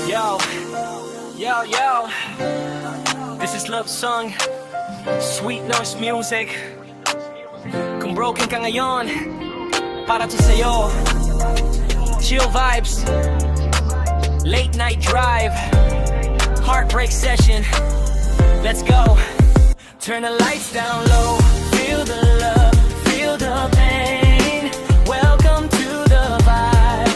Yo, yo, yo. This is love song, Sweet Nurse Music. Kung broken ka ngayon, para to sa'yo. Chill vibes, late night drive, heartbreak session. Let's go. Turn the lights down low, feel the love, feel the pain. Welcome to the vibe,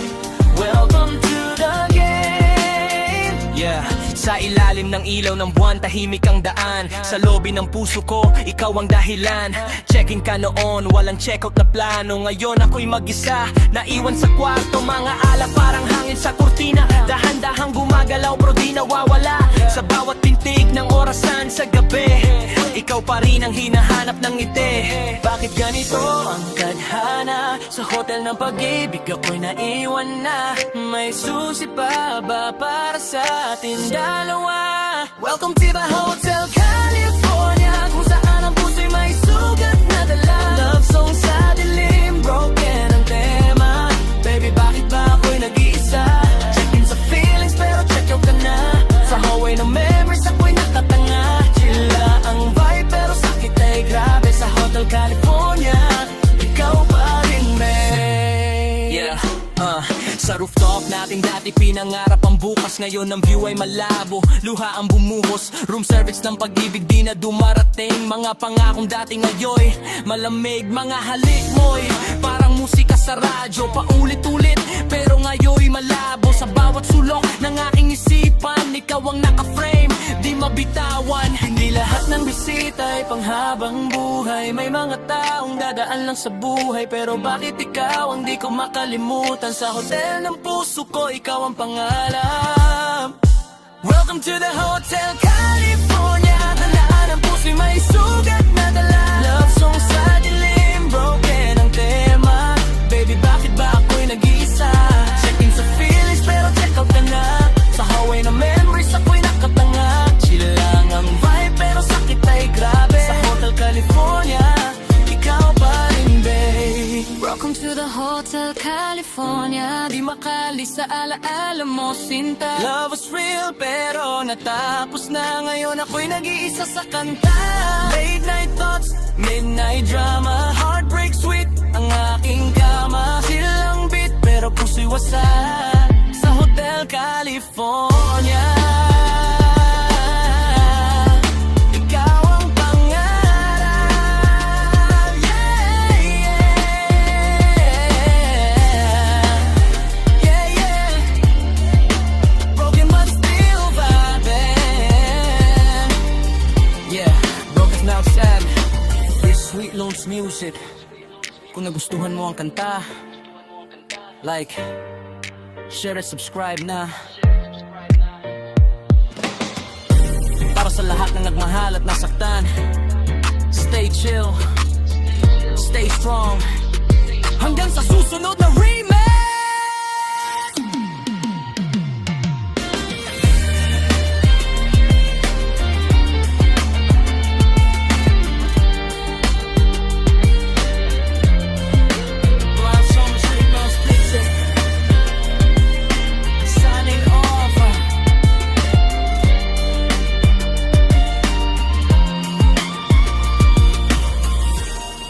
welcome to the game. Yeah, sa ilalim ng ilaw ng buwan, tahimik ang daan. Sa lobby ng puso ko, ikaw ang dahilan. Checking ka noon, walang check-out na plano. Ngayon ako'y mag-isa, naiwan sa kwarto. Mga alak parang hangin sa kurtina. Dahan-dahang gumagalaw pero di nawawala. Sa bawat pintig ng orasan sa gabi, ikaw pa rin ang hinahanap ng ngiti. Bakit ganito ang tadhana? Sa hotel ng pag-ibig ako'y naiwan na. May susi pa ba para sa atin dalawa? Welcome to the Hotel California, kung saan ang puso'y may sugat na dala. Love song sa dilim, broken ang tema. Baby, bakit ba ako'y nag-iisa? Check-in sa feelings pero check-out ka na. Sa hallway ng memories ako'y nakatanga. Chilla ang vibe pero sakit ay grabe. Sa Hotel California, ikaw pa rin, babe. Yeah, sa rooftop natin dati pinangarap ang bukas. Ngayon ang view ay malabo, luha ang bumuhos. Room service ng pag-ibig di na dumarating. Mga pangakong dati ngayon malamig. Mga halik mo'y parang musika sa radyo, paulit-ulit pero ngayon malabo. Sa bawat sulok ng aking isipan, ikaw ang naka-frame, di mabitawan. Hindi lahat ng bisita ay panghabang buhay. May mga taong dadaan lang sa buhay, pero bakit ikaw ang di ko makalimutan? Sa hotel ng puso ko, ikaw ang pangalan. Welcome to the Hotel California. Tandaan ang puso'y may sugat na dala. Love song sa dilim, broken ang tema. Baby, bakit ba ako'y nag-iisa? Check-in sa feelings pero check-out ka na. Sa hallway ng memories ako'y nakatanga. Chill lang ang vibe pero sakit ay grabe. Sa Hotel California, ikaw pa rin, babe. Welcome to the Hotel California. Di makali sa alaala mo, sinta. Love was real pero natapos na. Ngayon ako'y nag-iisa sa kanta. Late night thoughts, midnight drama. Heartbreak sweet ang aking kama. Chill lang beat pero puso'y wasak. Sa Hotel California, ikaw ang pangarap. Yeah, yeah, yeah, yeah. Broken but still vibing. Yeah, broken now sad. This Sweet Loans Music. Kung nagustuhan mo ang kanta, like, share at subscribe na. Para sa lahat ng nagmahal at nasaktan, stay chill, stay strong.